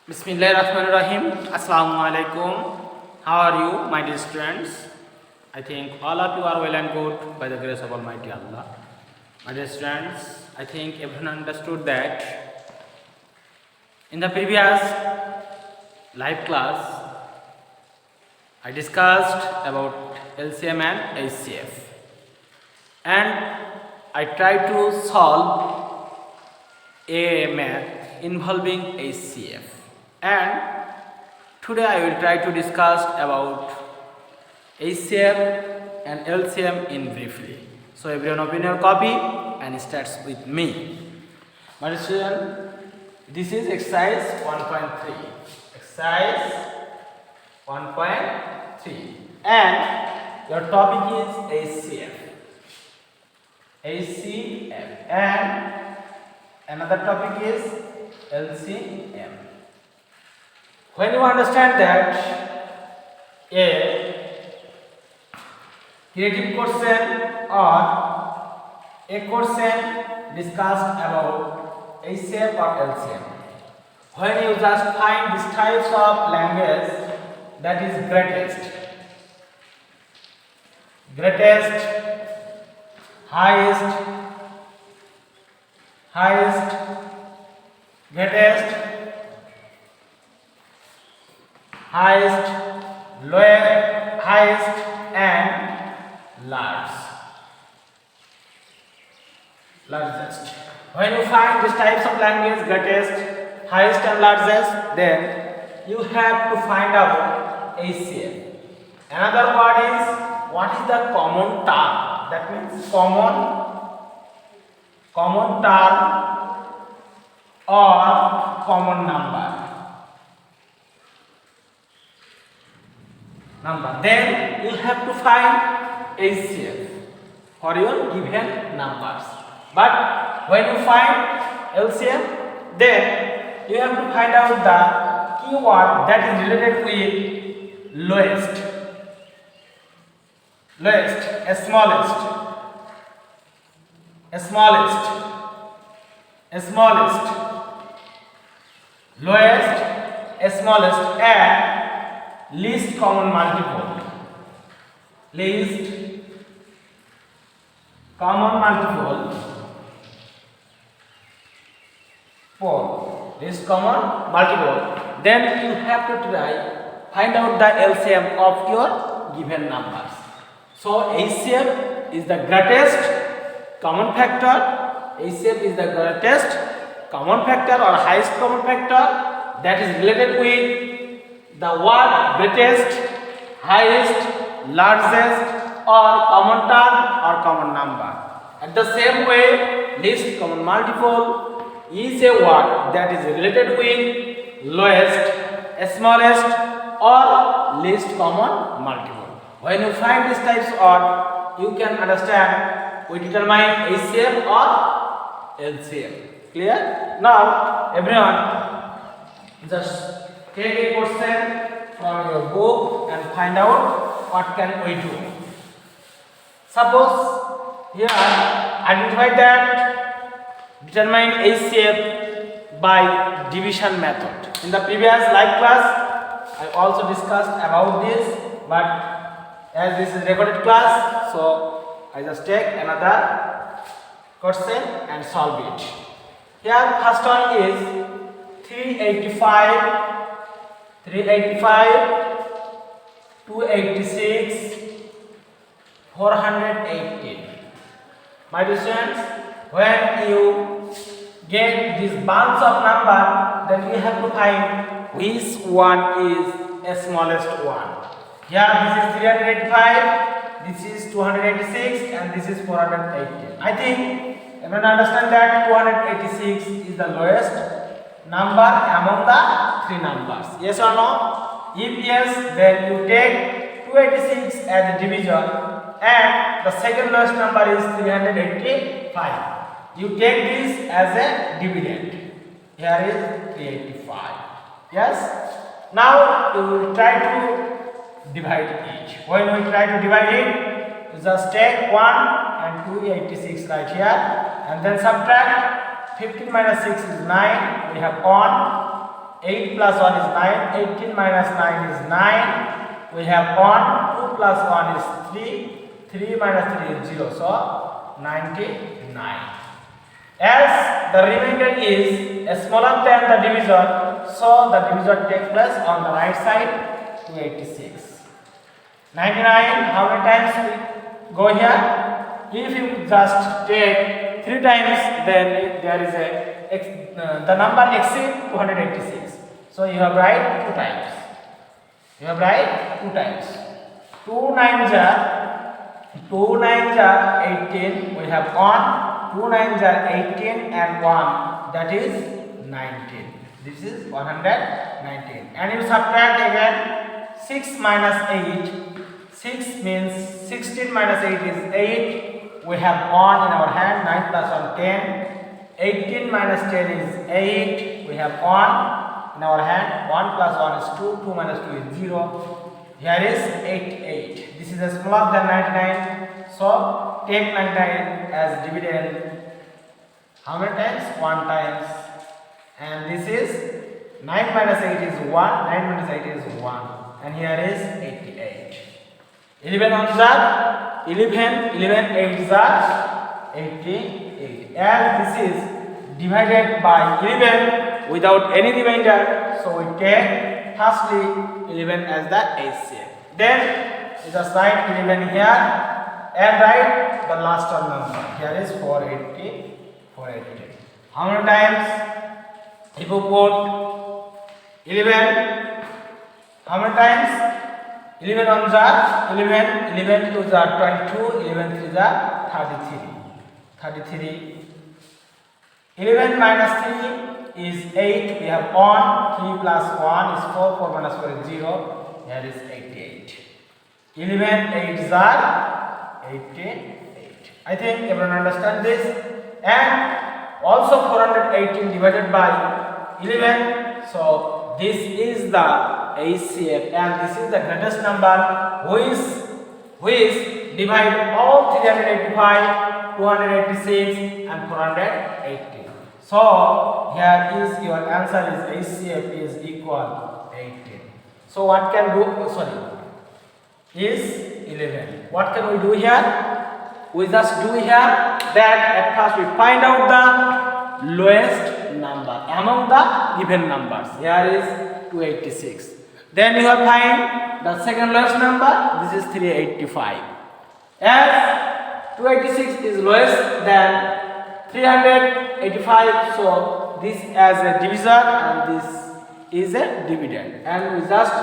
Bismillahirrahmanirrahim. Assalamu alaikum. How are you, my dear students? I think all of you are well and good by the grace of Almighty Allah. My dear students, I think everyone understood that in the previous live class, I discussed about LCM and HCF, and I tried to solve a math involving HCF. And today I will try to discuss about HCF and LCM in briefly. So everyone open your copy and starts with me. My student, this is exercise 1.3. Exercise 1.3. And your topic is HCF. HCF. And another topic is LCM. When you understand that a creative question or a question discussed about HCF or LCM, when you just find these types of language that is greatest, highest, greatest, highest, lower, highest, and largest. When you find these types of language, greatest, highest, and largest, then you have to find out HCF. Another word is, what is the common term? That means common term or common number. Then you have to find HCF for your given numbers. But when you find LCM, then you have to find out the keyword that is related with lowest, smallest, lowest, smallest, and least common multiple. Then you have to find out the LCM of your given numbers. So HCF is the greatest common factor. HCF is the greatest common factor or highest common factor that is related with the word greatest, highest, largest, or common term or common number. At the same way, least common multiple is a word that is related with lowest, smallest, or least common multiple. When you find these types of, you can understand we determine HCF or LCM. Clear? Now, everyone, just take a question from your book and find out what can we do. Suppose here identify that determine HCF by division method. In the previous live class, I also discussed about this, but as this is recorded class, so I just take another question and solve it. Here first one is 385, 286, 418. My dear students, when you get this bunch of number, then you have to find which one is the smallest one. Here this is 385, this is 286, and this is 418. I think everyone understand that 286 is the lowest number among the three numbers. Yes or no? If yes, then you take 286 as a division, and the second lowest number is 385. You take this as a dividend. Here is 385. Yes? Now you will try to divide each. When we try to divide it, you just take 1 and 286 right here, and then subtract 15 minus 6 is 9. We have 1. 8 plus 1 is 9. 18 minus 9 is 9. We have 1. 2 plus 1 is 3. 3 minus 3 is 0. So 99. As the remainder is smaller than the divisor, so the divisor takes place on the right side, 286. 99, how many times we go here? If you just take 3 times, then there is the number exceeds 286. So you have write 2 times. You have write 2 times. 2 nines are 18. We have 1. 2 nines are 18 and 1. That is 19. This is 119. And you subtract again 6 minus 8. 6 means 16 minus 8 is 8. We have 1 in our hand. 9 plus 1 10. 18 minus 10 is 8. We have 1 in our hand. 1 plus 1 is 2. 2 minus 2 is 0. Here is 88. This is smaller than 99. So take 99 as dividend. How many times? 1 times. And this is 9 minus 8 is 1. 9 minus 8 is 1. And here is 88. 11 ones are 11. 11 8s are 88. As this is divided by 11 without any remainder, so we take firstly 11 as the HCF. Then we just write 11 here and write the last term number. Here is 480. 480. How many times? If you put 11, how many times? 11 ones are 11. 11 twos are 22. 11 threes are 33. 33. 11 minus 3 is 8. We have 1. 3 plus 1 is 4. 4 minus 4 is 0. Here is 88. 11 8s are 88. I think everyone understand this. And also 418 divided by 11. So this is the HCF and this is the greatest number which divide all 385, 286 and 480. So here is your answer is HCF is equal 18. So what can do? Is 11. What can we do here? We just do here that at first we find out the lowest number among the given numbers. Here is 286. Then you have find the second lowest number. This is 385. As 286 is lowest than 385, so this as a divisor and this is a dividend. And we just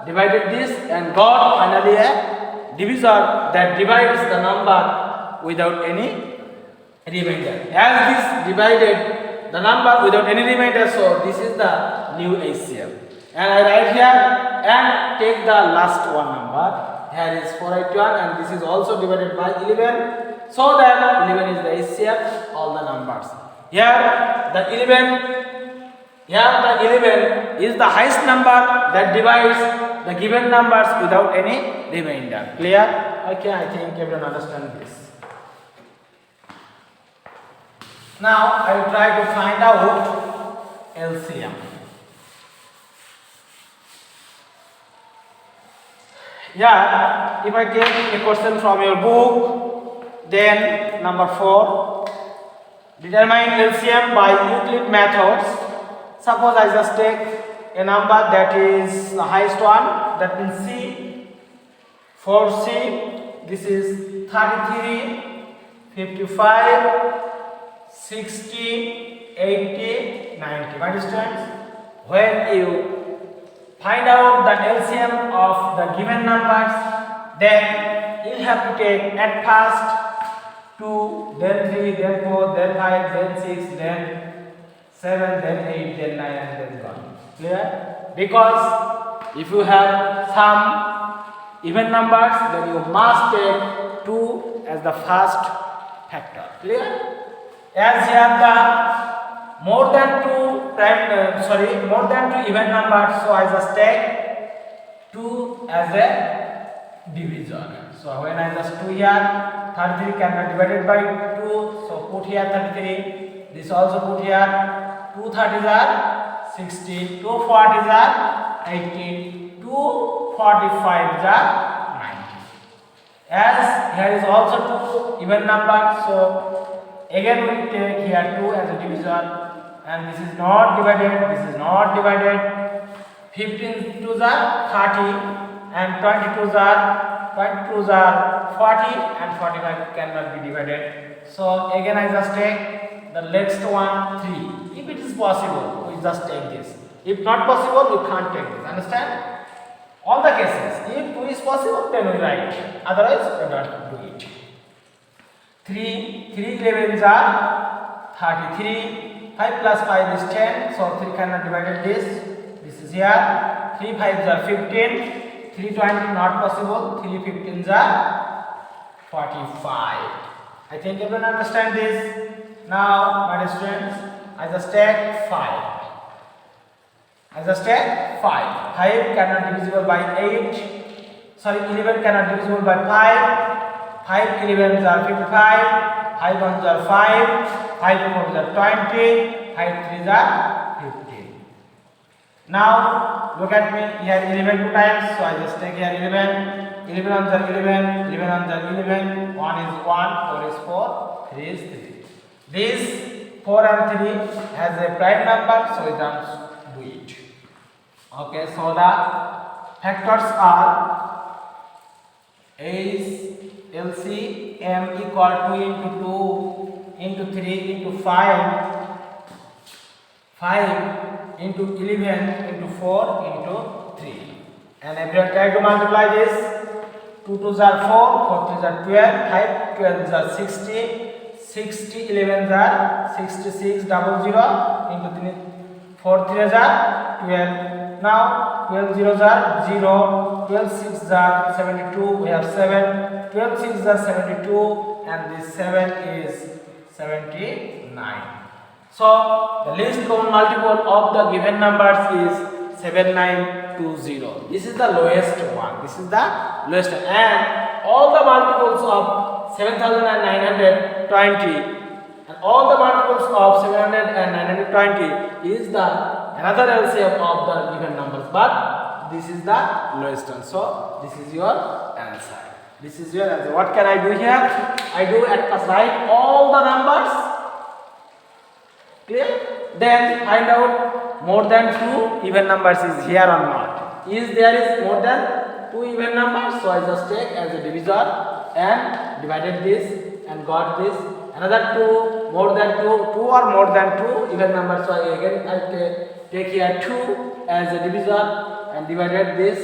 divided this and got finally a divisor that divides the number without any remainder. As this divided the number without any remainder, so this is the new HCF. And I write here and take the last one number. Here is 481 and this is also divided by 11. So that 11 is the HCF, all the numbers. Here the 11 is the highest number that divides the given numbers without any remainder. Clear? Okay, I think everyone understands this. Now I will try to find out LCM. Yeah, if I take a question from your book, then number 4, determine LCM by Euclid methods. Suppose I just take a number that is the highest one, that means C, 4C, this is 33, 55, 60, 80, 90. My students, when you find out the LCM of the given numbers, then you have to take at first 2, then 3, then 4, then 5, then 6, then 7, then 8, then 9 and then 1. Clear? Because if you have some even numbers, then you must take 2 as the first factor. Clear? As you have the more than 2 even numbers, so I just take 2 as a divisor. So when I just 2 here, 33 can be divided by 2, so put here 33, this also put here, 2 30s are 16, 2 40s are 18, 2 45s are 90. As here is also 2 even number, so again we take here 2 as a divisor, and this is not divided, this is not divided. 15 twos are 30 and 22s are 40 and 45 cannot be divided. So again I just take the next one 3. If it is possible, we just take this. If not possible, we can't take this. Understand? All the cases. If 2 is possible, then we write. Otherwise, we don't do it. 3 11s are 33. 5 plus 5 is 10. So 3 cannot divide this. This is here. 3 5s are 15. 3 20 not possible. 3 15s are 45. I think everyone understand this. Now, my dear students, I just take 5. I just take 5. 5 cannot divisible by 8. Sorry, 11 cannot divisible by 5. 5 11s are 55. 5 1s are 5. 5 4s are 20. 5 3s are 15. Now, look at me. Here 11 2 times. So, I just take here 11. 11 1s are 11. 11 1s are 11. 1 is 1. 4 is 4. 3 is 3. This 4 and 3 has a prime number, so we don't do it. Okay, so the factors are LCM equal to into 2 into 3 into 5, 5 into 11 into 4 into 3. And everyone try to multiply this. 2 2s are 4, 4 3s are 12, 5 12s are 60. 60 11s are 66 00 into 3 4 3s are 12. Now 12 zeros are 0, 12 6s are 72, we have 7, 12 6s are 72 and this 7 is 79. So the least common multiple of the given numbers is 7920. This is the lowest one. This is the lowest one. And all the multiples of 7920 and all the multiples of 700 and 920 is the another LCM of the given numbers, but this is the lowest one. So this is your answer. This is your answer. What can I do here? I do at first write all the numbers. Clear? Then find out more than 2 even numbers is here or not. Is there is more than 2 even numbers? So I just take as a divisor and divided this and got this. Another 2, more than 2 or more than 2 even numbers. So again I take here 2 as a divisor and divided this.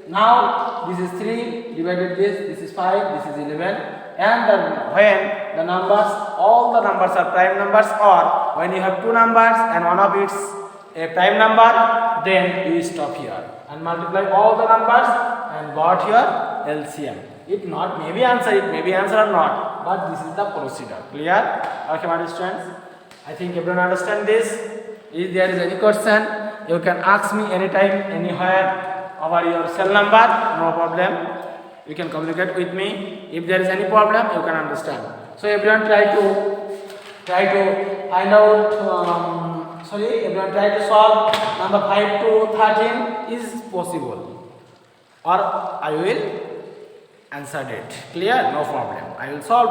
Now this is 3, divided this is 5, this is 11. And when the numbers, all the numbers are prime numbers, or when you have 2 numbers and one of it's a prime number, then you stop here and multiply all the numbers and got your LCM. If not, maybe answer or not, but this is the procedure. Clear? Okay, my dear students, I think everyone understand this. If there is any question, you can ask me anytime, anywhere over your cell number, no problem. You can communicate with me. If there is any problem, you can understand. So everyone try to find out. Everyone try to solve number 5 to 13 is possible, or I will answer it. Clear? No problem. I will solve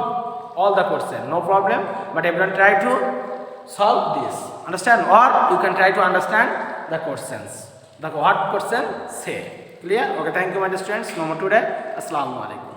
all the question. No problem. But everyone try to solve this. Understand? Or you can try to understand the questions. The what question say. Clear? Okay, thank you my dear students. No more today. Assalamu alaikum.